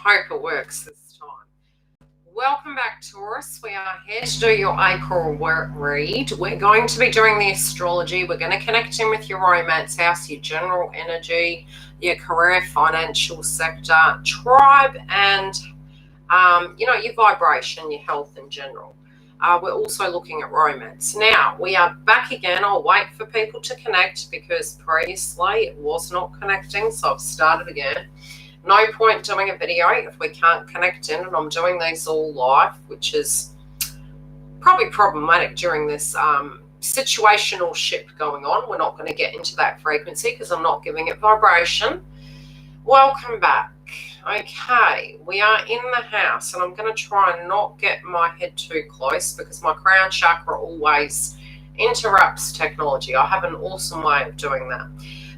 hope it works this time. Welcome back, Taurus. We are here to do your April read. We're going to be doing the astrology. We're going to connect in with your romance house, your general energy, your career, financial sector, tribe, and your vibration, your health in general. We're also looking at romance. Now, we are back again. I'll wait for people to connect because previously it was not connecting, so I've started again. No point doing a video if we can't connect in, and I'm doing these all live, which is probably problematic during this situational shift going on. We're not going to get into that frequency because I'm not giving it vibration. Welcome back. Okay, we are in the house, and I'm going to try and not get my head too close because my crown chakra always interrupts technology. I have an awesome way of doing that.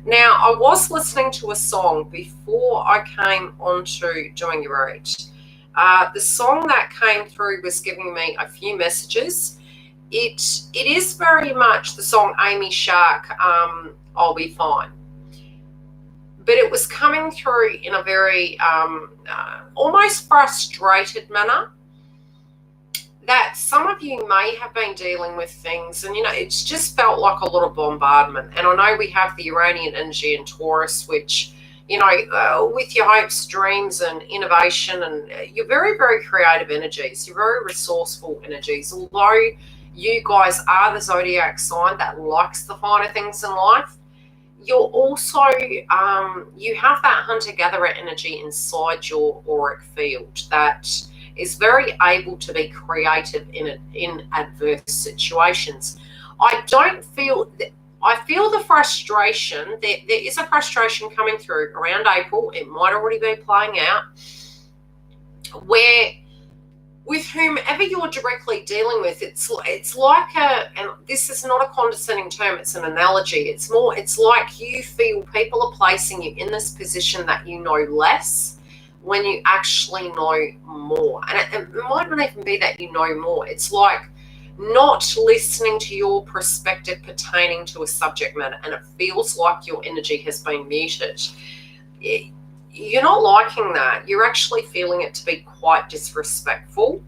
Now, I was listening to a song before I came onto doing your read. The song that came through was giving me a few messages. It is very much the song Amy Shark, I'll Be Fine. But it was coming through in a very almost frustrated manner, that some of you may have been dealing with things, and it's just felt like a lot of bombardment. And I know we have the Uranian energy in Taurus, which with your hopes, dreams, and innovation, and you're very, very creative energies. You're very resourceful energies. Although you guys are the zodiac sign that likes the finer things in life, you're also you have that hunter-gatherer energy inside your auric field that is very able to be creative in adverse situations. I feel the frustration. There is a frustration coming through around April. It might already be playing out, where with whomever you're directly dealing with, it's like and this is not a condescending term, it's an analogy. It's like you feel people are placing you in this position that you know less when you actually know more. And it might not even be that you know more. It's like not listening to your perspective pertaining to a subject matter, and it feels like your energy has been muted. You're not liking that. You're actually feeling it to be quite disrespectful.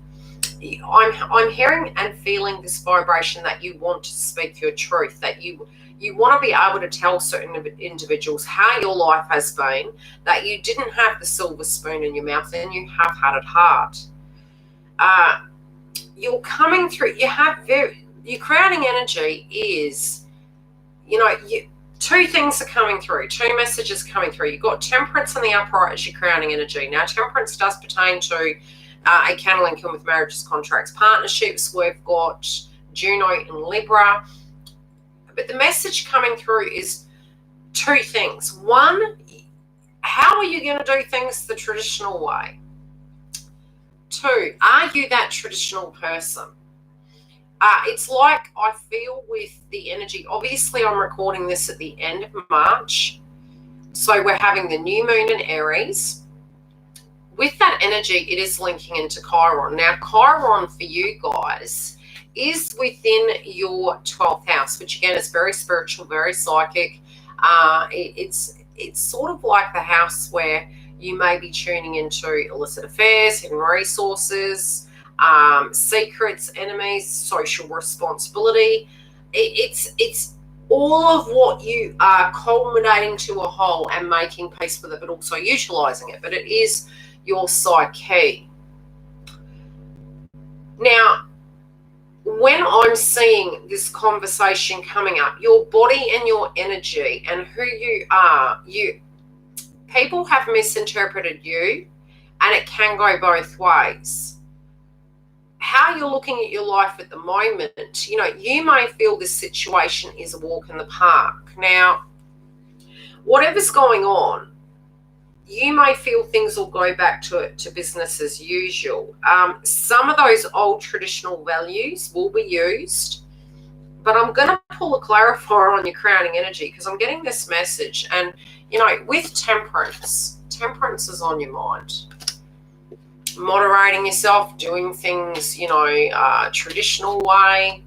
I'm hearing and feeling this vibration that you want to speak your truth, that you want to be able to tell certain individuals how your life has been, that you didn't have the silver spoon in your mouth and you have had it hard. You're coming through, your crowding energy is, two things are coming through, two messages coming through. You've got Temperance in the upright as your crowning energy. Now, Temperance does pertain to a candle income with marriages, contracts, partnerships. We've got Juno in Libra. But the message coming through is two things. One, how are you going to do things the traditional way? Two, are you that traditional person? It's like I feel with the energy. Obviously, I'm recording this at the end of March. So we're having the new moon in Aries. With that energy, it is linking into Chiron. Now, Chiron for you guys is within your 12th house, which again is very spiritual, very psychic. It's sort of like the house where you may be tuning into illicit affairs, hidden resources, secrets, enemies, social responsibility. It's all of what you are culminating to a whole and making peace with it, but also utilizing it. But it is your psyche. Now, when I'm seeing this conversation coming up, your body and your energy and who you are, people have misinterpreted you, and it can go both ways. How you're looking at your life at the moment, you may feel this situation is a walk in the park. Now, whatever's going on, you may feel things will go back to business as usual. Some of those old traditional values will be used, but I'm going to pull a clarifier on your crowning energy because I'm getting this message. And, with temperance is on your mind. Moderating yourself, doing things, traditional way.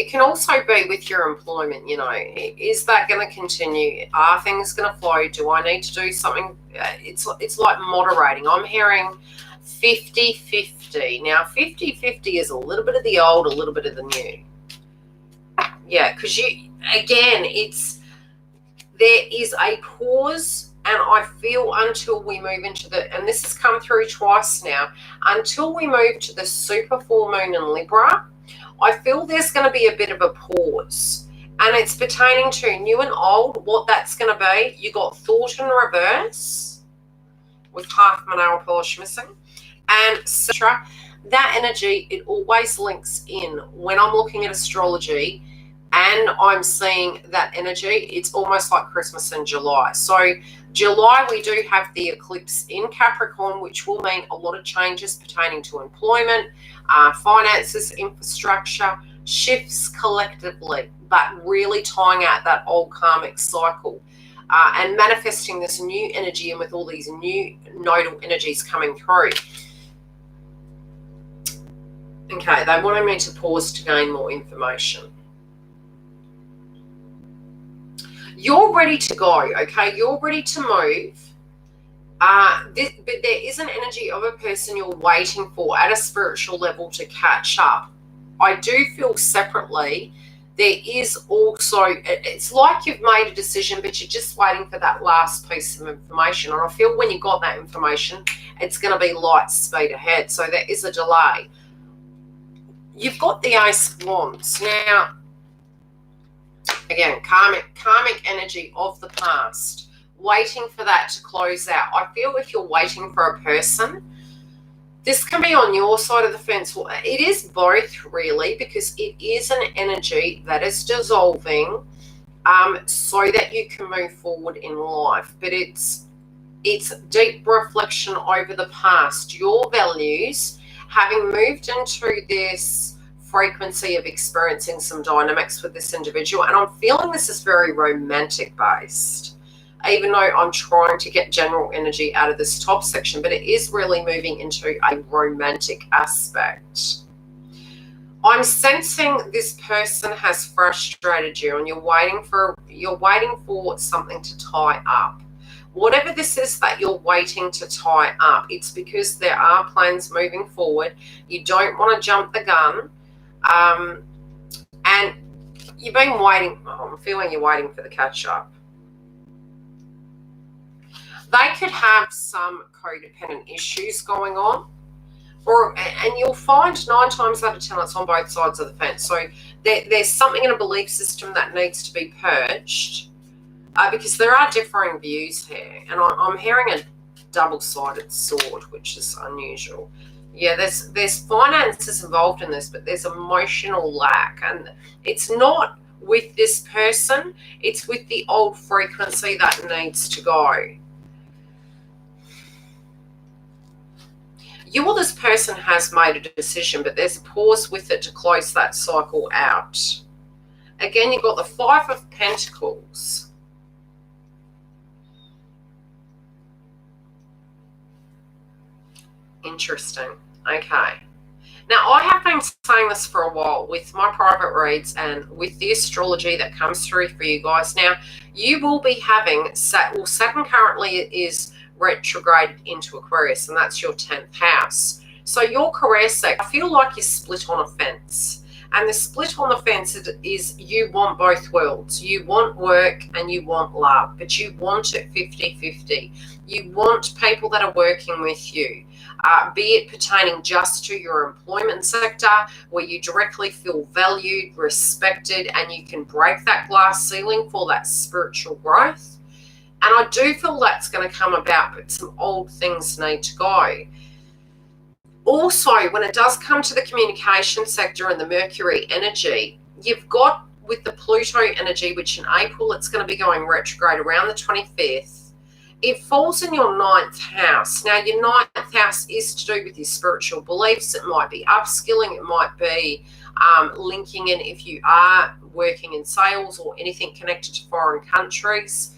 It can also be with your employment, you know, is that going to continue? Are things going to flow? Do I need to do something? It's like moderating. I'm hearing 50-50. Now, 50-50 is a little bit of the old, a little bit of the new. Yeah, because there is a pause, and I feel until we move into and this has come through twice now, until we move to the super full moon in Libra, I feel there's going to be a bit of a pause, and it's pertaining to new and old. What that's going to be, you got thought in reverse with half my nail polish missing, and Citra. That energy, it always links in when I'm looking at astrology and I'm seeing that energy. It's almost like Christmas in July. So July, we do have the eclipse in Capricorn, which will mean a lot of changes pertaining to employment, finances, infrastructure, shifts collectively, but really tying out that old karmic cycle and manifesting this new energy, and with all these new nodal energies coming through. Okay, they wanted me to pause to gain more information. You're ready to go, okay? You're ready to move. But there is an energy of a person you're waiting for at a spiritual level to catch up. I do feel separately, there is also, it's like you've made a decision, but you're just waiting for that last piece of information. And I feel when you got that information, it's going to be light speed ahead. So there is a delay. You've got the Ace of Wands. Now, again, karmic energy of the past, waiting for that to close out. I feel if you're waiting for a person, this can be on your side of the fence. Well, it is both, really, because it is an energy that is dissolving so that you can move forward in life. But it's deep reflection over the past, your values, having moved into this frequency of experiencing some dynamics with this individual. And I'm feeling this is very romantic based, even though I'm trying to get general energy out of this top section, but it is really moving into a romantic aspect. I'm sensing this person has frustrated you, and you're waiting for something to tie up. Whatever this is that you're waiting to tie up, it's because there are plans moving forward. You don't want to jump the gun. And you've been waiting. I'm feeling you're waiting for the catch up. They could have some codependent issues going on, and you'll find 9 times out of 10 it's on both sides of the fence. So there's something in a belief system that needs to be purged, because there are differing views here, and I'm hearing a double-sided sword, which is unusual. Yeah, there's finances involved in this, but there's emotional lack, and it's not with this person, it's with the old frequency that needs to go. You or this person has made a decision, but there's a pause with it to close that cycle out. Again, you've got the 5 of Pentacles. Interesting. Okay. Now, I have been saying this for a while with my private reads and with the astrology that comes through for you guys. Now, you will be having Saturn currently is retrograded into Aquarius, and that's your 10th house. So your career sector, I feel like you're split on a fence. And the split on the fence is you want both worlds. You want work and you want love, but you want it 50-50. You want people that are working with you, be it pertaining just to your employment sector, where you directly feel valued, respected, and you can break that glass ceiling for that spiritual growth. And I do feel that's going to come about, but some old things need to go. Also, when it does come to the communication sector and the Mercury energy, you've got with the Pluto energy, which in April it's going to be going retrograde around the 25th. It falls in your 9th house. Now, your 9th house is to do with your spiritual beliefs. It might be upskilling. It might be linking in if you are working in sales or anything connected to foreign countries.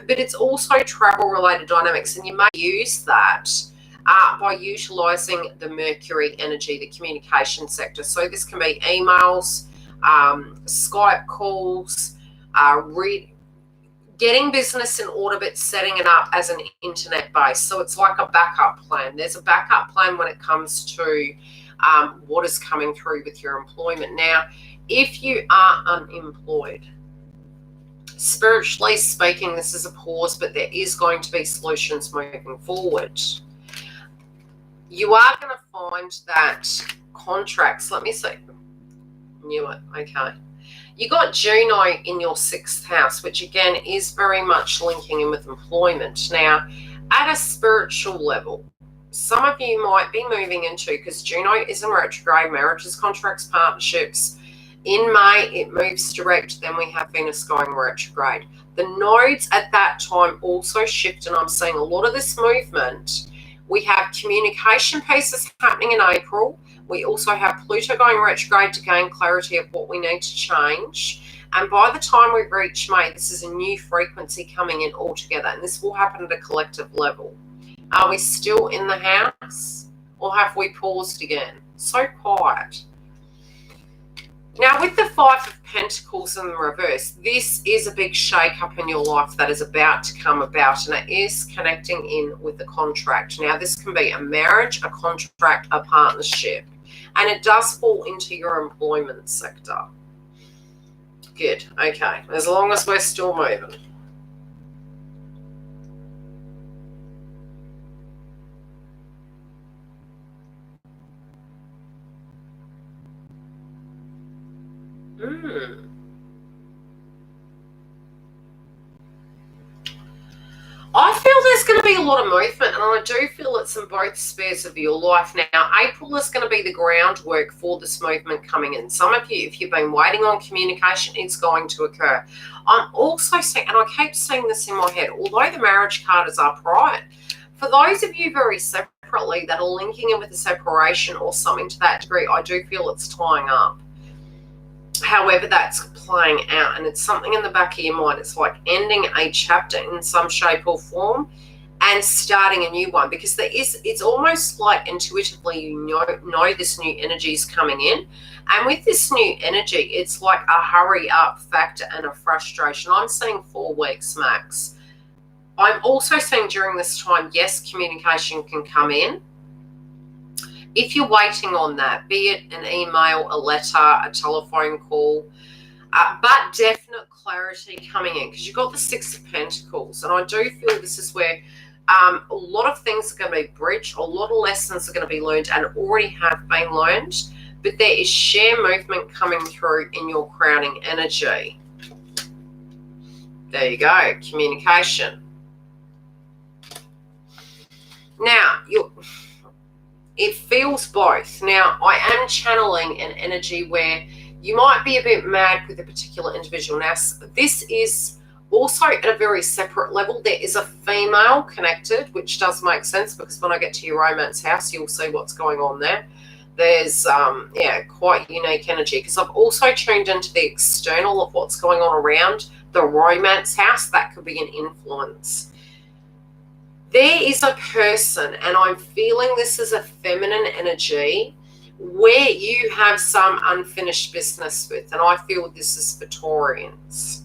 But it's also travel-related dynamics, and you may use that by utilising the Mercury energy, the communication sector. So this can be emails, Skype calls, getting business in order, but setting it up as an internet base. So it's like a backup plan. There's a backup plan when it comes to what is coming through with your employment. Now, if you are unemployed, spiritually speaking, this is a pause, but there is going to be solutions moving forward. You are going to find that contracts, let me see, knew it, okay. You got Juno in your 6th house, which again is very much linking in with employment. Now, at a spiritual level, some of you might be moving into, because Juno is in retrograde, marriages, contracts, partnerships. In May, it moves direct, then we have Venus going retrograde. The nodes at that time also shift, and I'm seeing a lot of this movement. We have communication pieces happening in April. We also have Pluto going retrograde to gain clarity of what we need to change. And by the time we reach May, this is a new frequency coming in altogether, and this will happen at a collective level. Are we still in the house, or have we paused again? So quiet. Now, with the 5 of Pentacles in the reverse, this is a big shake-up in your life that is about to come about, and it is connecting in with a contract. Now, this can be a marriage, a contract, a partnership, and it does fall into your employment sector. Good, okay, as long as we're still moving. I feel there's going to be a lot of movement, and I do feel it's in both spheres of your life. Now, April is going to be the groundwork for this movement coming in. Some of you, if you've been waiting on communication, it's going to occur. I'm also seeing, and I keep seeing this in my head, although the marriage card is upright, for those of you very separately that are linking in with a separation or something to that degree, I do feel it's tying up. However that's playing out, and it's something in the back of your mind. It's like ending a chapter in some shape or form and starting a new one, because it's almost like intuitively you know this new energy is coming in, and with this new energy it's like a hurry up factor and a frustration. I'm seeing 4 weeks max. I'm also seeing during this time, yes, communication can come in. If you're waiting on that, be it an email, a letter, a telephone call, but definite clarity coming in, because you've got the 6 of Pentacles, and I do feel this is where a lot of things are going to be bridged, a lot of lessons are going to be learned and already have been learned, but there is sheer movement coming through in your crowning energy. There you go, communication. Now, it feels both. Now, I am channeling an energy where you might be a bit mad with a particular individual. Now, this is also at a very separate level. There is a female connected, which does make sense, because when I get to your romance house, you'll see what's going on there. There's, quite unique energy, because I've also tuned into the external of what's going on around the romance house. That could be an influence. There is a person, and I'm feeling this is a feminine energy, where you have some unfinished business with, and I feel this is for Taurians.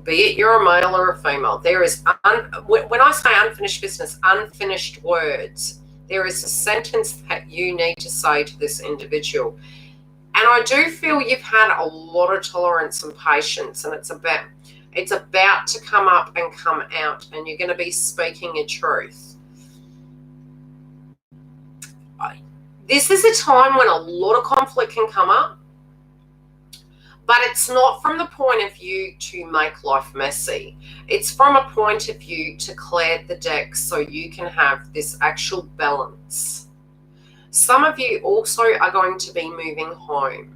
Be it you're a male or a female, there is, when I say unfinished business, unfinished words, there is a sentence that you need to say to this individual. And I do feel you've had a lot of tolerance and patience, and it's about to come up and come out, and you're going to be speaking your truth. This is a time when a lot of conflict can come up, but it's not from the point of view to make life messy. It's from a point of view to clear the deck so you can have this actual balance. Some of you also are going to be moving home.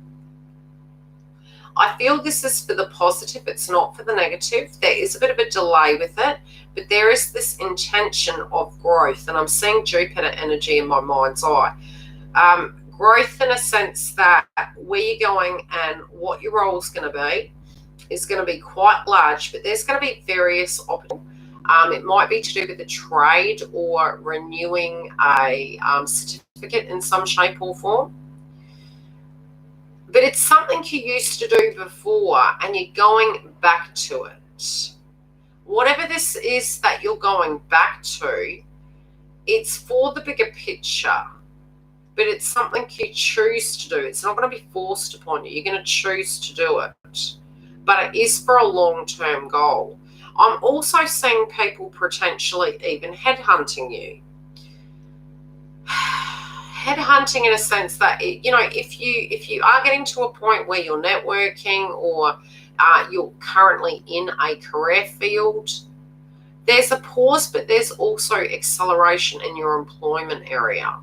I feel this is for the positive, it's not for the negative. There is a bit of a delay with it, but there is this intention of growth, and I'm seeing Jupiter energy in my mind's eye. Growth in a sense that where you're going and what your role is going to be is going to be quite large, but there's going to be various options. It might be to do with a trade or renewing a certificate in some shape or form. But it's something you used to do before and you're going back to it. Whatever this is that you're going back to, it's for the bigger picture, but it's something you choose to do. It's not going to be forced upon you. You're going to choose to do it, but it is for a long-term goal. I'm also seeing people potentially even headhunting you. Headhunting in a sense that, if you are getting to a point where you're networking or you're currently in a career field, there's a pause, but there's also acceleration in your employment area.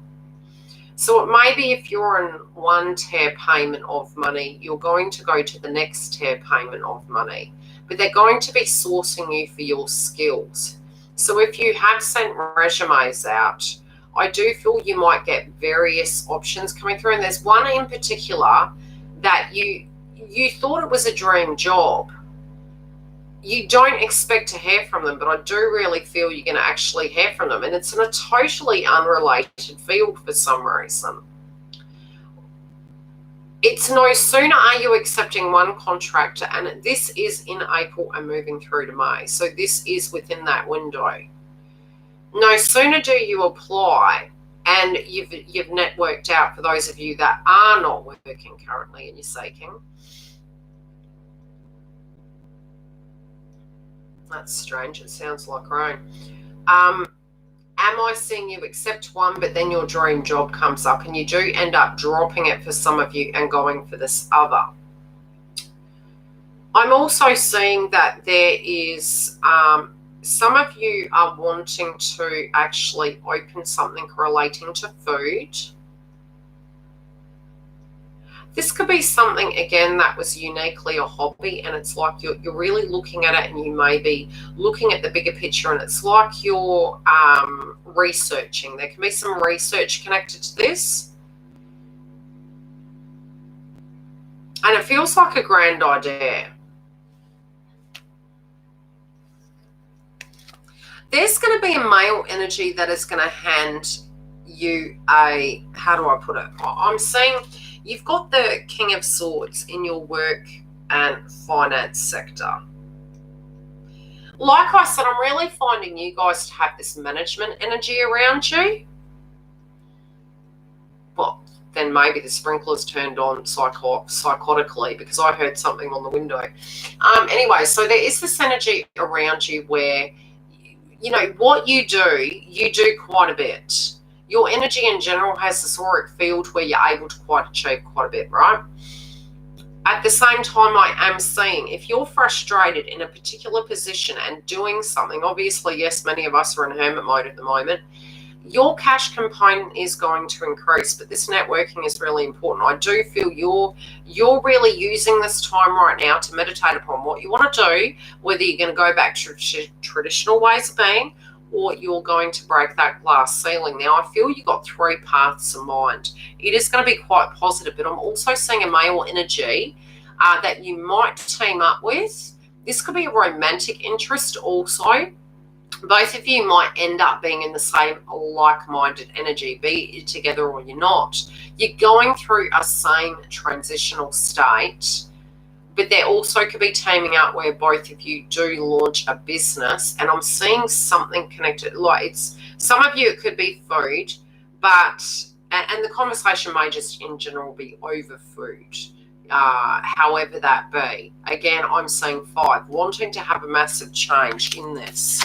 So it may be if you're in one tier payment of money, you're going to go to the next tier payment of money, but they're going to be sourcing you for your skills. So if you have sent resumes out, I do feel you might get various options coming through. And there's one in particular that you thought it was a dream job. You don't expect to hear from them, but I do really feel you're going to actually hear from them. And it's in a totally unrelated field for some reason. It's no sooner are you accepting one contractor, and this is in April and moving through to May. So this is within that window. No sooner do you apply and you've networked out, for those of you that are not working currently and you're seeking. That's strange. It sounds like rain. Am I seeing you accept one, but then your dream job comes up and you do end up dropping it for some of you and going for this other? I'm also seeing that there is some of you are wanting to actually open something relating to food. This could be something, again, that was uniquely a hobby, and it's like you're really looking at it and you may be looking at the bigger picture, and it's like you're researching. There can be some research connected to this. And it feels like a grand idea. There's going to be a male energy that is going to hand you a, how do I put it? I'm seeing you've got the King of Swords in your work and finance sector. Like I said, I'm really finding you guys to have this management energy around you. Well, then maybe the sprinklers turned on psychotically, because I heard something on the window. Anyway, so there is this energy around you where, what you do quite a bit. Your energy in general has this auric field where you're able to achieve quite a bit, right? At the same time, I am seeing if you're frustrated in a particular position and doing something, obviously, yes, many of us are in hermit mode at the moment, your cash component is going to increase, but this networking is really important. I do feel you're really using this time right now to meditate upon what you want to do, whether you're going to go back to traditional ways of being, or you're going to break that glass ceiling. Now, I feel you've got three paths in mind. It is going to be quite positive, but I'm also seeing a male energy that you might team up with. This could be a romantic interest also. Both of you might end up being in the same like-minded energy, be it together or you're not. You're going through a same transitional state, but there also could be teaming up where both of you do launch a business. And I'm seeing something connected, like it's some of you, it could be food, but, and the conversation may just in general be over food, however that be. Again, I'm seeing 5, wanting to have a massive change in this.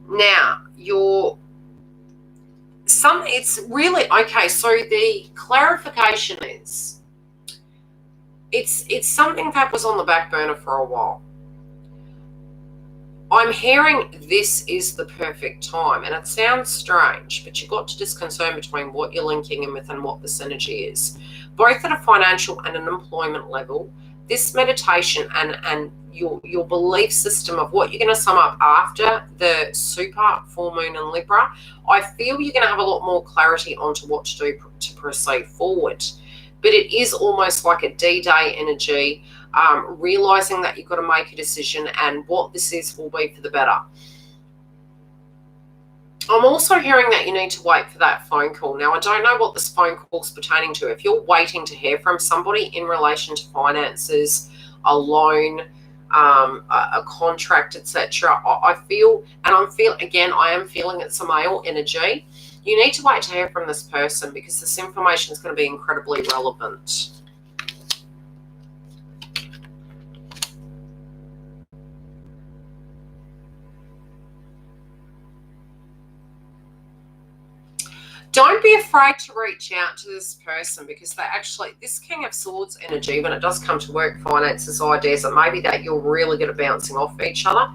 Now, it's really, okay, so the clarification is, it's something that was on the back burner for a while. I'm hearing this is the perfect time, and it sounds strange, but you've got to discern between what you're linking in with and what this energy is. Both at a financial and an employment level, this meditation and your belief system of what you're going to sum up after the super full moon in Libra, I feel you're going to have a lot more clarity onto what to do to proceed forward. But it is almost like a D-Day energy, realizing that you've got to make a decision, and what this is will be for the better. I'm also hearing that you need to wait for that phone call. Now, I don't know what this phone call's pertaining to. If you're waiting to hear from somebody in relation to finances, a loan, a contract, etc., I feel, and I am feeling it's a male energy. You need to wait to hear from this person because this information is going to be incredibly relevant. Don't be afraid to reach out to this person because this King of Swords energy, when it does come to work, finances, ideas, it may be that you're really good at bouncing off each other.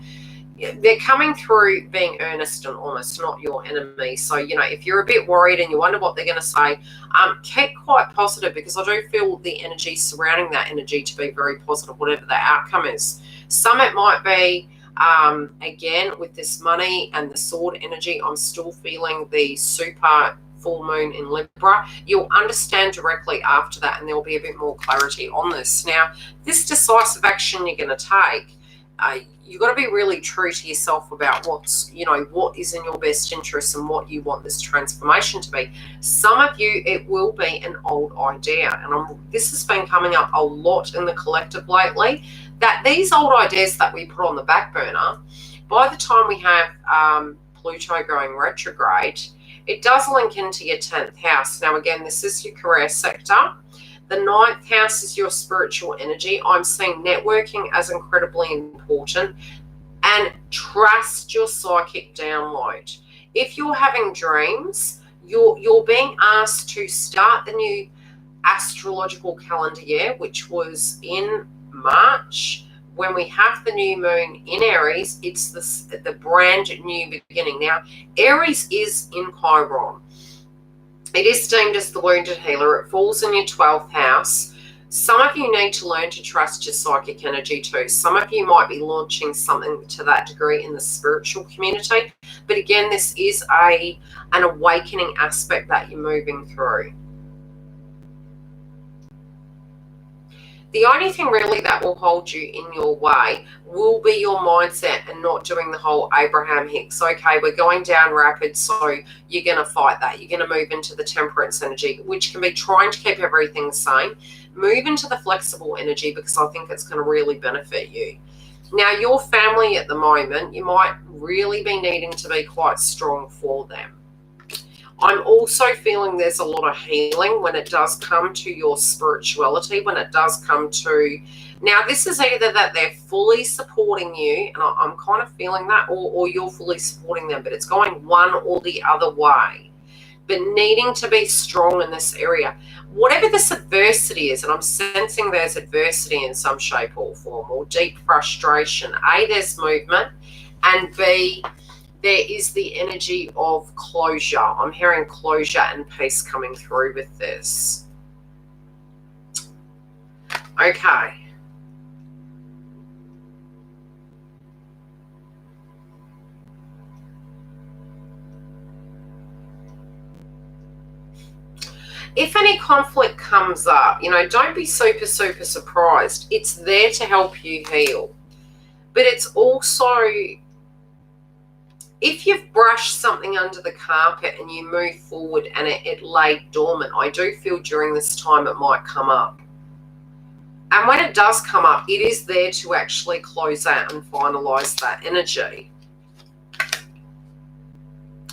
They're coming through being earnest and honest, not your enemy. So, if you're a bit worried and you wonder what they're going to say, keep quite positive because I do feel the energy surrounding that energy to be very positive, whatever the outcome is. Some it might be, again, with this money and the sword energy, I'm still feeling the super full moon in Libra. You'll understand directly after that and there'll be a bit more clarity on this. Now, this decisive action you're going to take, you've got to be really true to yourself about what is in your best interest and what you want this transformation to be. Some of you, it will be an old idea, and this has been coming up a lot in the collective lately, that these old ideas that we put on the back burner, by the time we have Pluto going retrograde, it does link into your 10th house. Now, again, this is your career sector. The 9th house is your spiritual energy. I'm seeing networking as incredibly important, and trust your psychic download. If you're having dreams, you're being asked to start the new astrological calendar year, which was in March. When we have the new moon in Aries, it's the brand new beginning. Now, Aries is in Chiron. It is deemed as the wounded healer. It falls in your 12th house. Some of you need to learn to trust your psychic energy too. Some of you might be launching something to that degree in the spiritual community. But again, this is an awakening aspect that you're moving through. The only thing really that will hold you in your way will be your mindset and not doing the whole Abraham Hicks. Okay, we're going down rapid, so you're going to fight that. You're going to move into the temperance energy, which can be trying to keep everything the same. Move into the flexible energy because I think it's going to really benefit you. Now, your family at the moment, you might really be needing to be quite strong for them. I'm also feeling there's a lot of healing when it does come to your spirituality, when it does come to... Now, this is either that they're fully supporting you, and I'm kind of feeling that, or you're fully supporting them, but it's going one or the other way. But needing to be strong in this area. Whatever this adversity is, and I'm sensing there's adversity in some shape or form, or deep frustration. A, there's movement, and B, there is the energy of closure. I'm hearing closure and peace coming through with this. Okay. If any conflict comes up, don't be super surprised. It's there to help you heal. But it's also... if you've brushed something under the carpet and you move forward and it laid dormant, I do feel during this time it might come up. And when it does come up, it is there to actually close out and finalize that energy.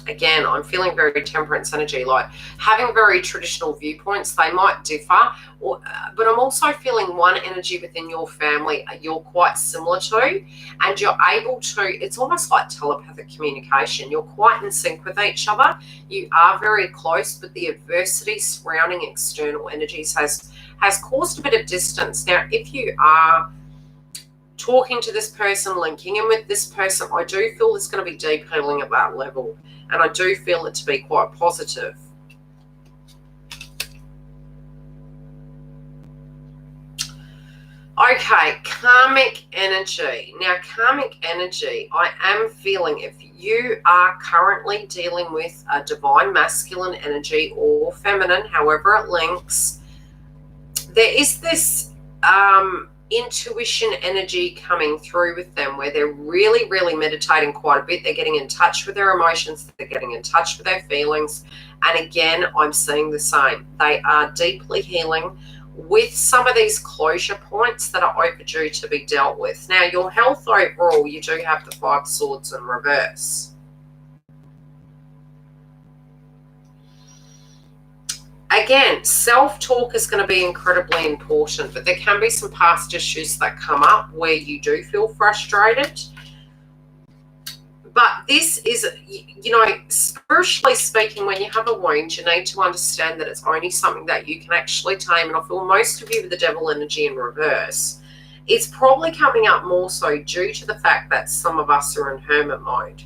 Again, I'm feeling very temperance energy, like having very traditional viewpoints. They might differ, but I'm also feeling one energy within your family you're quite similar to, and you're able to, it's almost like telepathic communication. You're quite in sync with each other. You are very close, but the adversity surrounding external energies has caused a bit of distance. Now, if you are talking to this person, linking in with this person, I do feel there's going to be deep healing at that level. And I do feel it to be quite positive. Okay, karmic energy. Now, karmic energy, I am feeling if you are currently dealing with a divine masculine energy or feminine, however it links, there is this intuition energy coming through with them, where they're really, really meditating quite a bit. They're getting in touch with their emotions. They're getting in touch with their feelings. And again, I'm seeing the same. They are deeply healing with some of these closure points that are overdue to be dealt with. Now, your health overall, you do have the 5 Swords in reverse. Again, self-talk is going to be incredibly important, but there can be some past issues that come up where you do feel frustrated. But this is, you know, spiritually speaking, when you have a wound, you need to understand that it's only something that you can actually tame. And I feel most of you with the devil energy in reverse, it's probably coming up more so due to the fact that some of us are in hermit mode.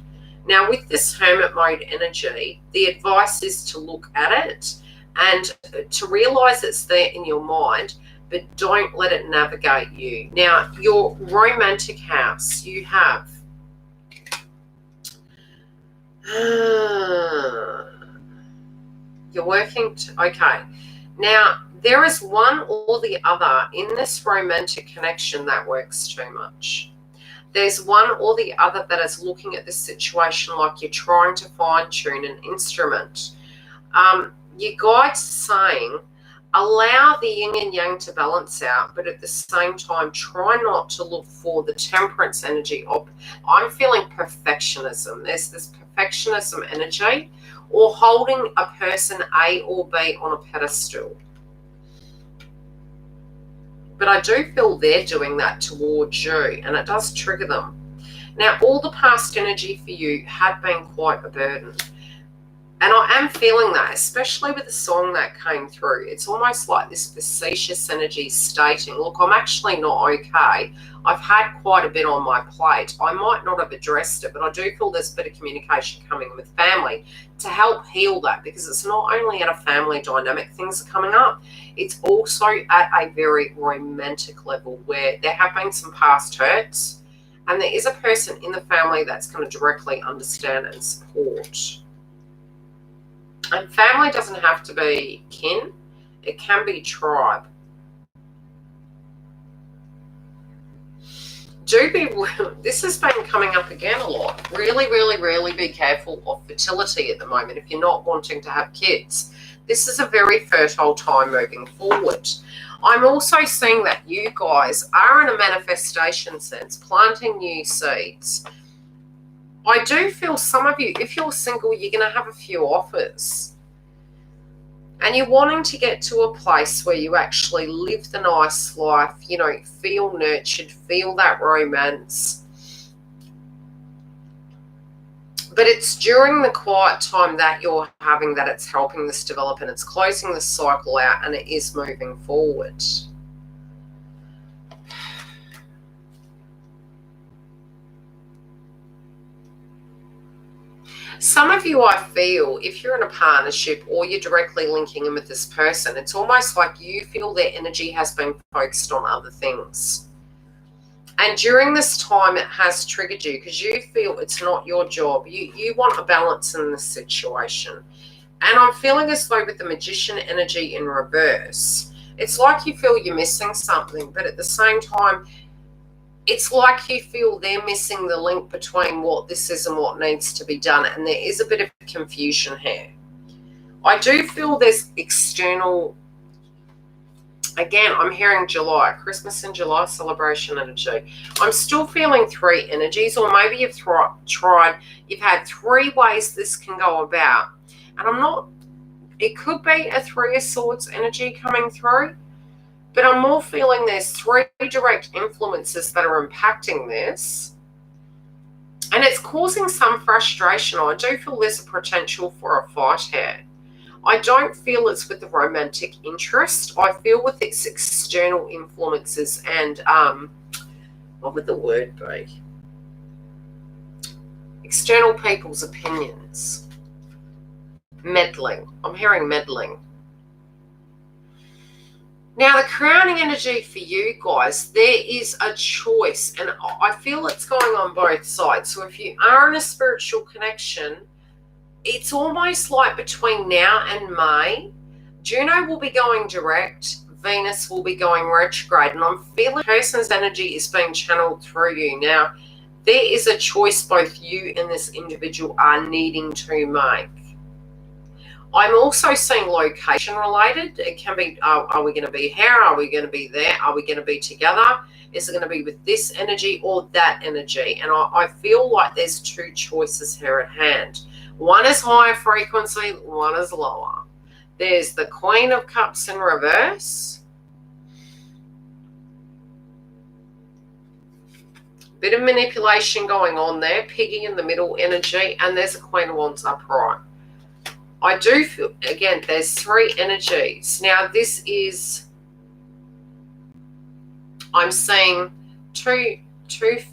Now, with this hermit mode energy, the advice is to look at it and to realize it's there in your mind, but don't let it navigate you. Now, your romantic house, you have you're working okay. Now, there is one or the other in this romantic connection that works too much. There's one or the other that is looking at the situation like you're trying to fine-tune an instrument. Your guide's saying, allow the yin and yang to balance out, but at the same time, try not to look for the temperance energy of, I'm feeling perfectionism. There's this perfectionism energy, or holding a person A or B on a pedestal. But I do feel they're doing that towards you, and it does trigger them. Now, all the past energy for you had been quite a burden. And I am feeling that, especially with the song that came through. It's almost like this facetious energy stating, look, I'm actually not okay. I've had quite a bit on my plate. I might not have addressed it, but I do feel there's a bit of communication coming with family to help heal that, because it's not only at a family dynamic things are coming up, it's also at a very romantic level where there have been some past hurts, and there is a person in the family that's going to directly understand and support. And family doesn't have to be kin, it can be tribe. This has been coming up again a lot. Really, really, really be careful of fertility at the moment if you're not wanting to have kids. This is a very fertile time moving forward. I'm also seeing that you guys are in a manifestation sense, planting new seeds. I do feel some of you, if you're single, you're going to have a few offers. And you're wanting to get to a place where you actually live the nice life, you know, feel nurtured, feel that romance. But it's during the quiet time that you're having that it's helping this develop, and it's closing the cycle out, and it is moving forward. Some of you, I feel, if you're in a partnership or you're directly linking in with this person, it's almost like you feel their energy has been focused on other things. And during this time, it has triggered you because you feel it's not your job. You want a balance in this situation. And I'm feeling as though with the Magician energy in reverse, it's like you feel you're missing something, but at the same time, it's like you feel they're missing the link between what this is and what needs to be done. And there is a bit of confusion here. I do feel there's external, again, I'm hearing July, Christmas in July celebration energy. I'm still feeling 3 energies, or maybe you've you've had 3 ways this can go about. And I'm not, it could be a 3 of Swords energy coming through. But I'm more feeling there's 3 direct influences that are impacting this. And it's causing some frustration. I do feel there's a potential for a fight here. I don't feel it's with the romantic interest. I feel with its external influences and, what would the word be? External people's opinions. Meddling. I'm hearing meddling. Now, the crowning energy for you guys, there is a choice, and I feel it's going on both sides. So if you are in a spiritual connection, it's almost like between now and May, Juno will be going direct Venus will be going retrograde, and I'm feeling the person's energy is being channeled through you. Now, there is a choice both you and this individual are needing to make. I'm also seeing location related. It can be, are we going to be here? Are we going to be there? Are we going to be together? Is it going to be with this energy or that energy? And I feel like there's two choices here at hand. One is higher frequency, one is lower. There's the Queen of Cups in reverse. Bit of manipulation going on there. Piggy in the middle energy. And there's a Queen of Wands upright. I do feel, again, there's three energies. Now, this is, I'm seeing two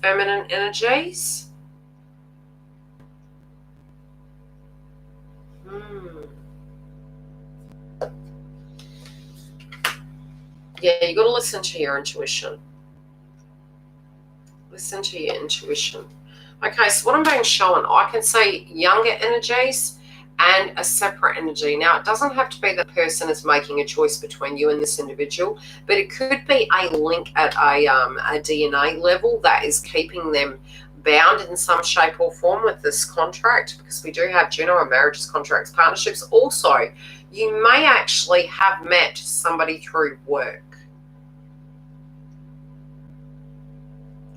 feminine energies. Yeah, you got to listen to your intuition. Listen to your intuition. Okay, so what I'm being shown, I can see younger energies and a separate energy. Now, it doesn't have to be the person is making a choice between you and this individual, but it could be a link at a DNA level that is keeping them bound in some shape or form with this contract, because we do have Juno and marriages, contracts, partnerships. Also, you may actually have met somebody through work,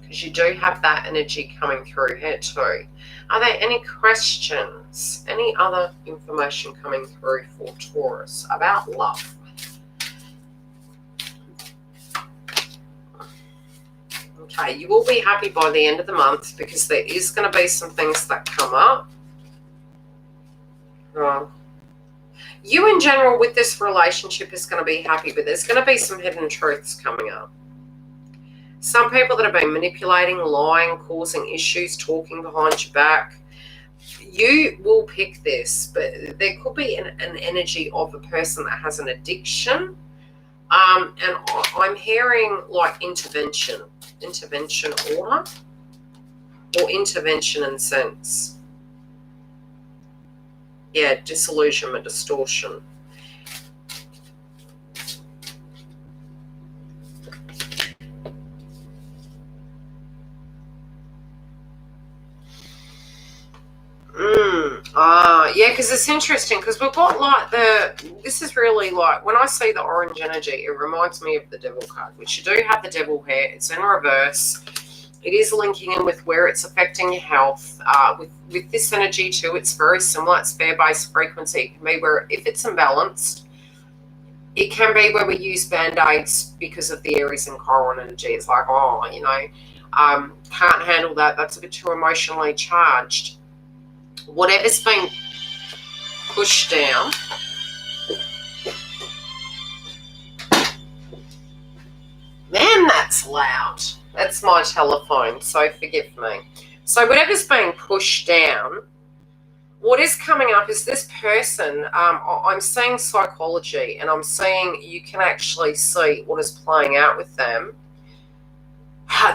because you do have that energy coming through here too. Are there any questions? Any other information coming through for Taurus about love? Okay, you will be happy by the end of the month, because there is going to be some things that come up. You in general with this relationship is going to be happy, but there's going to be some hidden truths coming up. Some people that have been manipulating, lying, causing issues, talking behind your back. You will pick this, but there could be an energy of a person that has an addiction. And I'm hearing like intervention order, or intervention in sense. Yeah, disillusionment, distortion. Yeah, because it's interesting, because we've got like this is really like, when I see the orange energy, it reminds me of the Devil card, which you do have the Devil here. It's in reverse. It is linking in with where it's affecting your health. With this energy too, it's very similar. It's fear-based frequency. It can be where, if it's imbalanced, it can be where we use Band-Aids because of the Aries and Chiron energy. It's like, oh, you know, can't handle that. That's a bit too emotionally charged. Whatever's been pushed down. Man, that's loud. That's my telephone, so forgive me. So whatever's being pushed down, what is coming up is this person, I'm seeing psychology, and I'm seeing you can actually see what is playing out with them.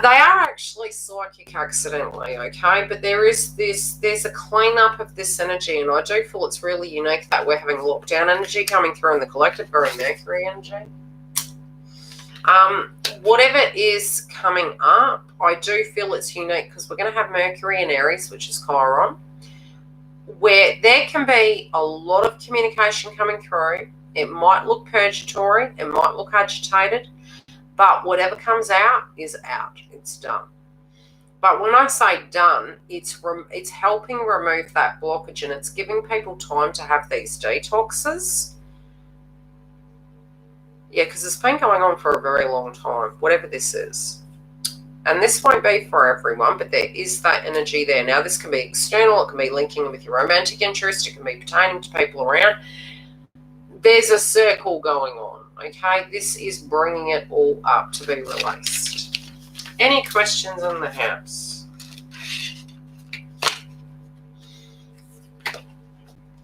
They are actually psychic accidentally, okay? But there's a cleanup of this energy, and I do feel it's really unique that we're having lockdown energy coming through in the collective, very Mercury energy. Whatever is coming up, I do feel it's unique, because we're going to have Mercury in Aries, which is Chiron, where there can be a lot of communication coming through. It might look purgatory, it might look agitated, but whatever comes out is out. It's done. But when I say done, it's helping remove that blockage, and it's giving people time to have these detoxes. Yeah, because it's been going on for a very long time, whatever this is. And this won't be for everyone, but there is that energy there. Now, this can be external. It can be linking with your romantic interest. It can be pertaining to people around. There's a circle going on. Okay, this is bringing it all up to be released. Any questions in the house?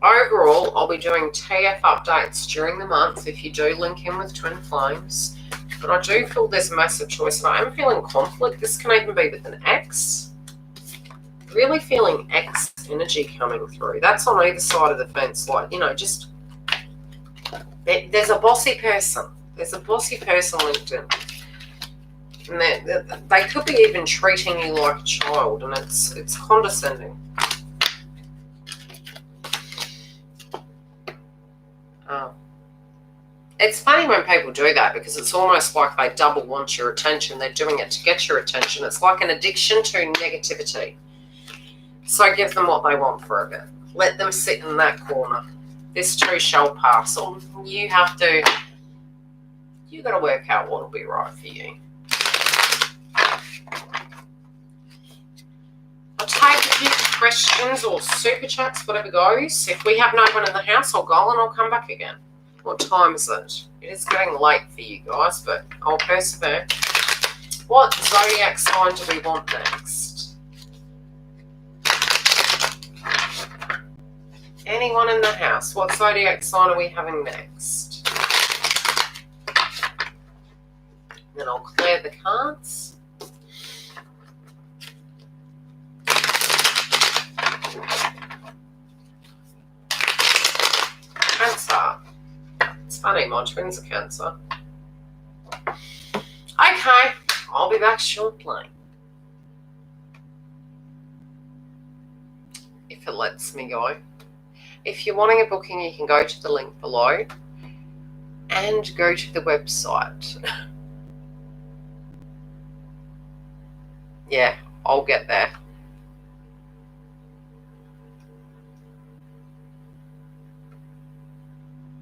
Overall, I'll be doing TF updates during the month if you do link in with twin flames. But I do feel there's a massive choice, and I am feeling conflict. This can even be with an ex. Really feeling ex energy coming through. That's on either side of the fence. Like, you know, just... There's a bossy person. There's a bossy person on LinkedIn. And they could be even treating you like a child, and it's condescending. It's funny when people do that, because it's almost like they double want your attention. They're doing it to get your attention. It's like an addiction to negativity. So give them what they want for a bit. Let them sit in that corner. This too shall pass. Or you got to work out what will be right for you. I'll take a few questions or super chats, whatever goes. If we have no one in the house, I'll go and I'll come back again. What time is it? It is getting late for you guys, but I'll persevere. What zodiac sign do we want next? Anyone in the house? What zodiac sign are we having next? Then I'll clear the cards. Cancer. It's funny, my twins are Cancer. Okay, I'll be back shortly. If it lets me go. If you're wanting a booking, you can go to the link below and go to the website. Yeah, I'll get there.